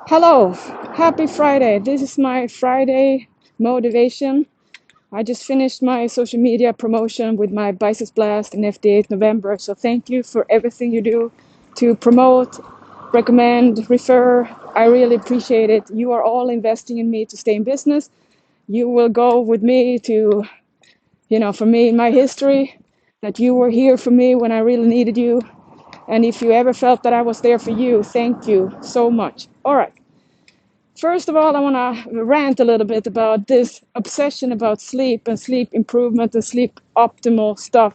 Hello, happy Friday. This is my Friday motivation. I just finished my social media promotion with my Biceps Blast in FD8 November. So thank you for everything you do to promote, recommend, refer. I really appreciate it. You are all investing in me to stay in business. You will go with me to, for me in my history, that you were here for me when I really needed you. And if you ever felt that I was there for you, thank you so much. All right. First of all, I want to rant a little bit about this obsession about sleep and sleep improvement and sleep optimal stuff.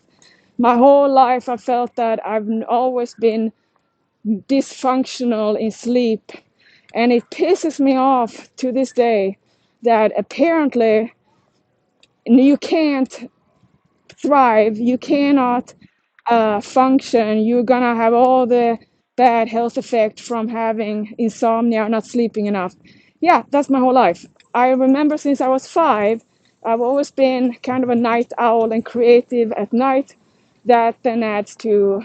My whole life, I felt that I've always been dysfunctional in sleep, and it pisses me off to this day that apparently you can't thrive, you cannot function, you're gonna have all the bad health effects from having insomnia or not sleeping enough. Yeah, that's my whole life. I remember since I was 5, I've always been kind of a night owl and creative at night. That then adds to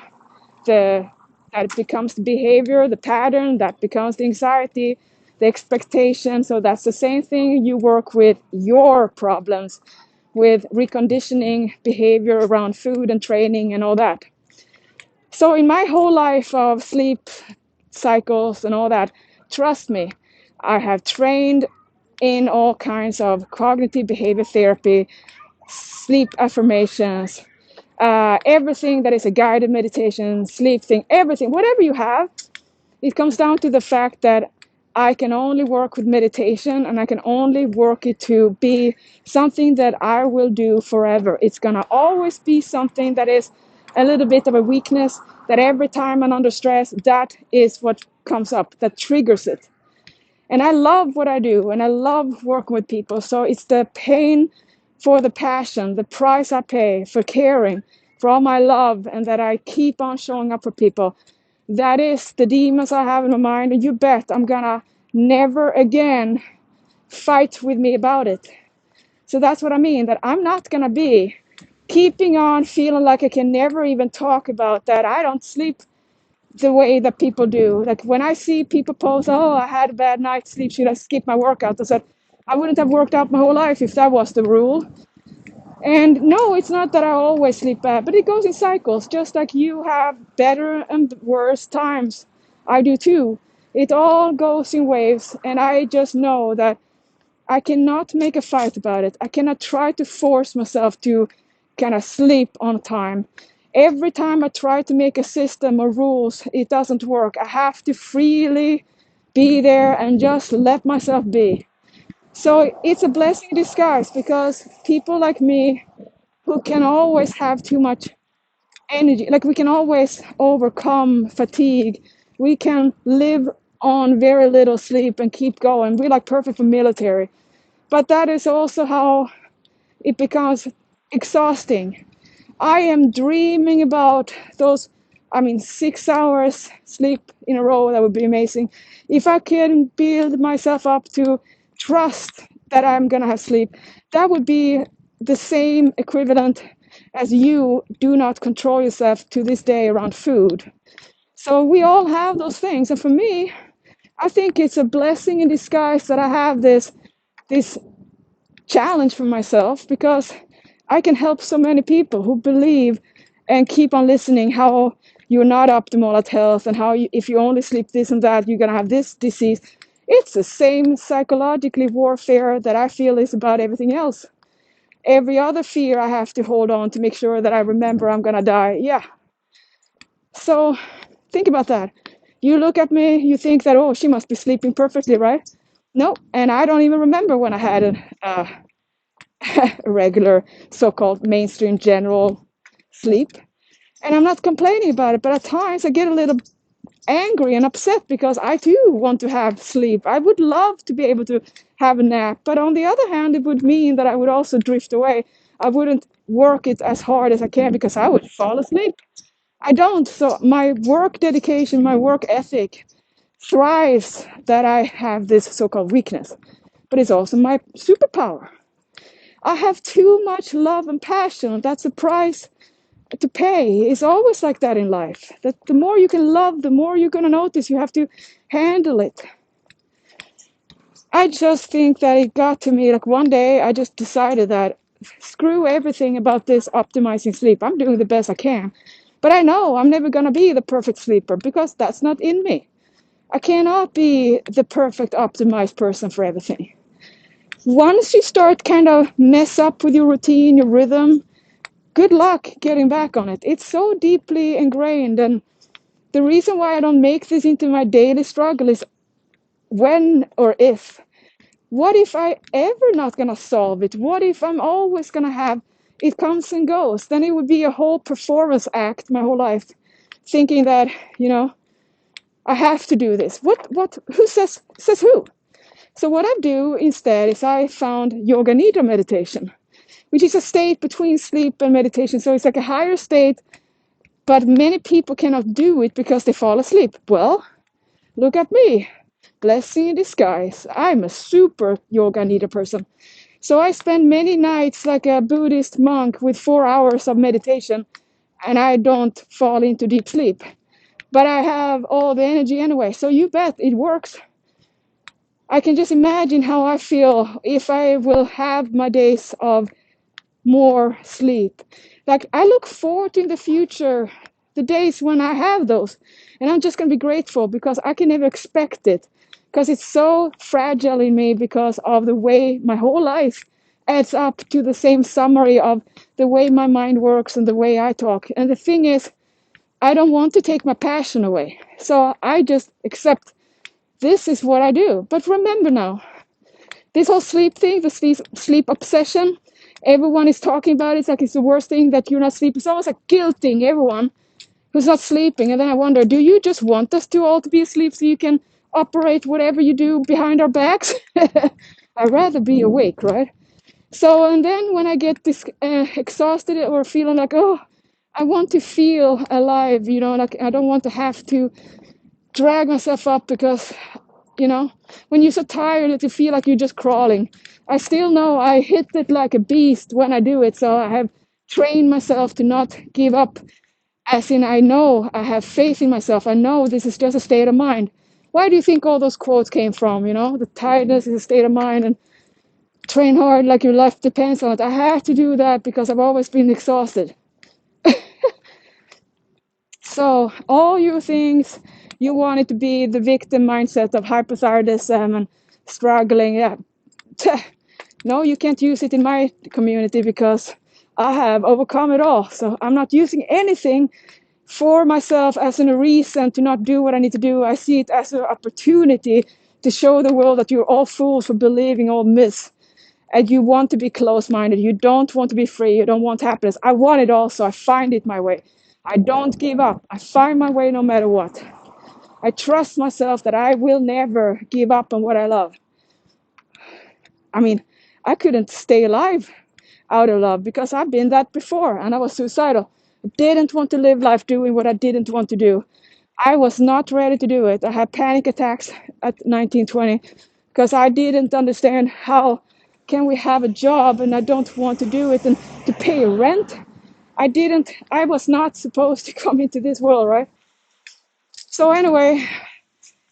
the that it becomes the behavior, the pattern, that becomes the anxiety, the expectation. So that's the same thing you work with your problems with reconditioning behavior around food and training and all that. So in my whole life of sleep cycles and all that, trust me, I have trained in all kinds of cognitive behavior therapy, sleep affirmations, everything that is a guided meditation, sleep thing, everything, whatever you have, it comes down to the fact that I can only work with meditation and I can only work it to be something that I will do forever. It's going to always be something that is a little bit of a weakness, that every time I'm under stress, that is what comes up, that triggers it. And I love what I do and I love working with people. So it's the pain for the passion, the price I pay for caring, for all my love, and that I keep on showing up for people. That is the demons I have in my mind, and you bet I'm gonna never again fight with me about it. So that's what I mean, that I'm not gonna be keeping on feeling like I can never even talk about that I don't sleep the way that people do. Like when I see people post, oh, I had a bad night's sleep, should I skip my workout? I said, I wouldn't have worked out my whole life if that was the rule. And no, it's not that I always sleep bad, but it goes in cycles, just like you have better and worse times. I do too. It all goes in waves, and I just know that I cannot make a fight about it. I cannot try to force myself to kind of sleep on time. Every time I try to make a system or rules, it doesn't work. I have to freely be there and just let myself be. So it's a blessing in disguise because people like me who can always have too much energy, like we can always overcome fatigue, we can live on very little sleep and keep going. We're like perfect for military. But that is also how it becomes exhausting. I am dreaming about those, 6 hours sleep in a row. That would be amazing. If I can build myself up to trust that I'm going to have sleep, that would be the same equivalent as you do not control yourself to this day around food. So we all have those things. And for me, I think it's a blessing in disguise that I have this challenge for myself because I can help so many people who believe and keep on listening how you're not optimal at health and how if you only sleep this and that, you're going to have this disease. It's the same psychologically warfare that I feel is about everything else. Every other fear I have to hold on to make sure that I remember I'm going to die. Yeah. So think about that. You look at me, you think that, oh, she must be sleeping perfectly, right? No, and I don't even remember when I had a regular so-called mainstream general sleep. And I'm not complaining about it, but at times I get a little angry and upset because I too want to have sleep. I would love to be able to have a nap, but on the other hand, it would mean that I would also drift away. I wouldn't work it as hard as I can because I would fall asleep. I don't. So my work dedication, my work ethic thrives that I have this so-called weakness, but it's also my superpower. I have too much love and passion. That's the price to pay. It's always like that in life. That the more you can love, the more you're going to notice you have to handle it. I just think that it got to me like one day I just decided that screw everything about this optimizing sleep. I'm doing the best I can. But I know I'm never going to be the perfect sleeper because that's not in me. I cannot be the perfect optimized person for everything. Once you start kind of mess up with your routine, your rhythm, good luck getting back on it. It's so deeply ingrained. And the reason why I don't make this into my daily struggle is when or if. What if I ever not gonna solve it? What if I'm always gonna have it comes and goes? Then it would be a whole performance act my whole life, thinking that, you know, I have to do this. What who says who? So what I do instead is I found yoga nidra meditation, which is a state between sleep and meditation. So it's like a higher state, but many people cannot do it because they fall asleep. Well, look at me. Blessing in disguise. I'm a super yoga nidra person. So I spend many nights like a Buddhist monk with 4 hours of meditation, and I don't fall into deep sleep. But I have all the energy anyway. So you bet it works. I can just imagine how I feel if I will have my days of more sleep. Like I look forward to in the future, the days when I have those. And I'm just going to be grateful because I can never expect it. Because it's so fragile in me because of the way my whole life adds up to the same summary of the way my mind works and the way I talk. And the thing is, I don't want to take my passion away. So I just accept this is what I do. But remember now, this whole sleep thing, the sleep obsession, everyone is talking about it. It's like it's the worst thing that you're not sleeping. It's almost like guilting everyone who's not sleeping. And then I wonder, do you just want us to all to be asleep so you can operate whatever you do behind our backs? I'd rather be awake, right? So, and then when I get this exhausted or feeling like, oh, I want to feel alive, you know, like I don't want to have to drag myself up because, you know, when you're so tired that you feel like you're just crawling. I still know I hit it like a beast when I do it. So I have trained myself to not give up. As in, I know I have faith in myself. I know this is just a state of mind. Why do you think all those quotes came from? You know, the tiredness is a state of mind and train hard like your life depends on it. I have to do that because I've always been exhausted. So all your things you want it to be the victim mindset of hypothyroidism and struggling. Yeah. No, you can't use it in my community because I have overcome it all. So I'm not using anything for myself as a reason to not do what I need to do. I see it as an opportunity to show the world that you're all fools for believing all myths. And you want to be close-minded. You don't want to be free. You don't want happiness. I want it all, so I find it my way. I don't give up. I find my way no matter what. I trust myself that I will never give up on what I love. I mean, I couldn't stay alive out of love because I've been that before and I was suicidal. I didn't want to live life doing what I didn't want to do. I was not ready to do it. I had panic attacks at 19, 20 because I didn't understand how can we have a job and I don't want to do it and to pay rent. I was not supposed to come into this world, right? So anyway,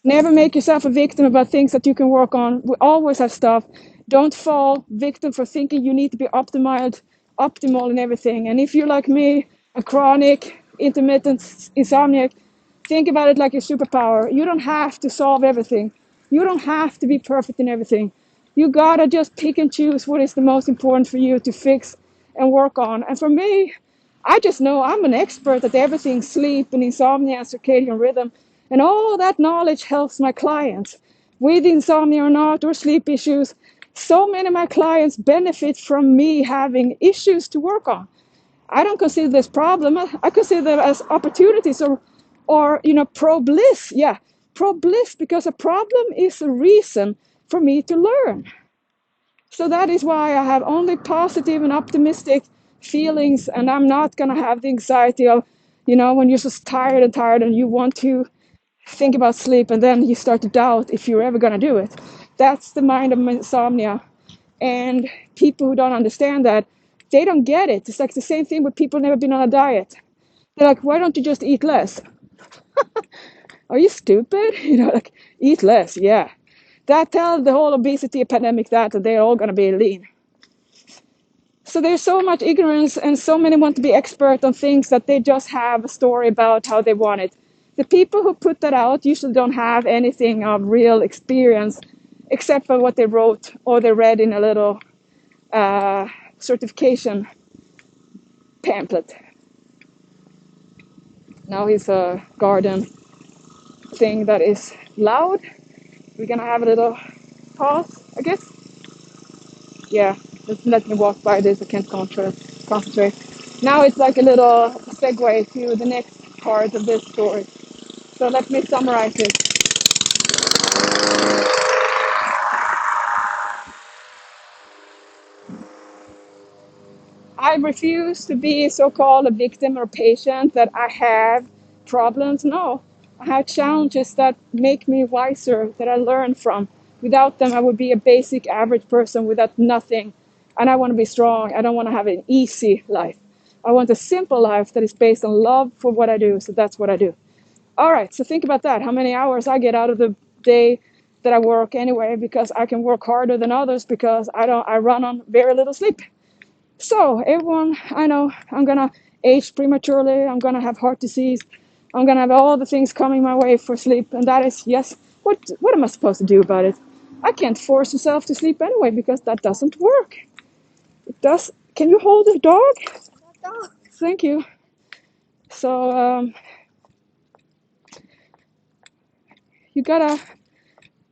never make yourself a victim about things that you can work on. We always have stuff. Don't fall victim for thinking you need to be optimal in everything. And if you're like me, a chronic, intermittent insomniac, think about it like a superpower. You don't have to solve everything. You don't have to be perfect in everything. You gotta just pick and choose what is the most important for you to fix and work on. And for me, I just know I'm an expert at everything sleep and insomnia and circadian rhythm. And all that knowledge helps my clients with insomnia or not, or sleep issues. So many of my clients benefit from me having issues to work on. I don't consider this problem. I consider them as opportunities or pro bliss. Yeah, pro bliss because a problem is a reason for me to learn. So that is why I have only positive and optimistic feelings, and I'm not gonna have the anxiety of, when you're just tired and you want to think about sleep and then you start to doubt if you're ever gonna do it. That's the mind of insomnia. And people who don't understand that, they don't get it. It's like the same thing with people who've never been on a diet. They're like, why don't you just eat less? Are you stupid? Like, eat less, yeah. that tell the whole obesity epidemic that they're all going to be lean. So there's so much ignorance, and so many want to be expert on things that they just have a story about how they want it. The people who put that out usually don't have anything of real experience except for what they wrote or they read in a little certification pamphlet. Now here's a garden thing that is loud. We're gonna have a little pause, I guess. Yeah, just let me walk by this. I can't concentrate. Now it's like a little segue to the next part of this story. So let me summarize it. I refuse to be so-called a victim or patient that I have problems. No, I have challenges that make me wiser, that I learn from. Without them, I would be a basic average person without nothing. And I want to be strong. I don't want to have an easy life. I want a simple life that is based on love for what I do. So that's what I do. All right, so think about that. How many hours I get out of the day that I work anyway, because I can work harder than others because I run on very little sleep. So everyone, I know I'm gonna age prematurely. I'm gonna have heart disease. I'm gonna have all the things coming my way for sleep, and that is yes. What am I supposed to do about it? I can't force myself to sleep anyway because that doesn't work. It does. Can you hold the dog? Thank you. So you gotta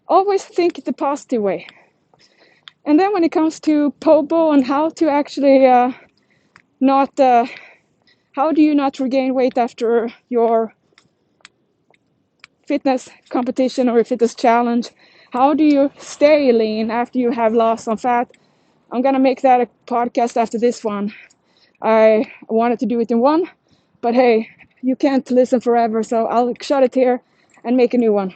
always think the positive way. And then when it comes to Pobo and how to actually not, how do you not regain weight after your fitness competition or a fitness challenge? How do you stay lean after you have lost some fat? I'm gonna make that a podcast after this one. I wanted to do it in one, but hey, you can't listen forever, so I'll shut it here and make a new one.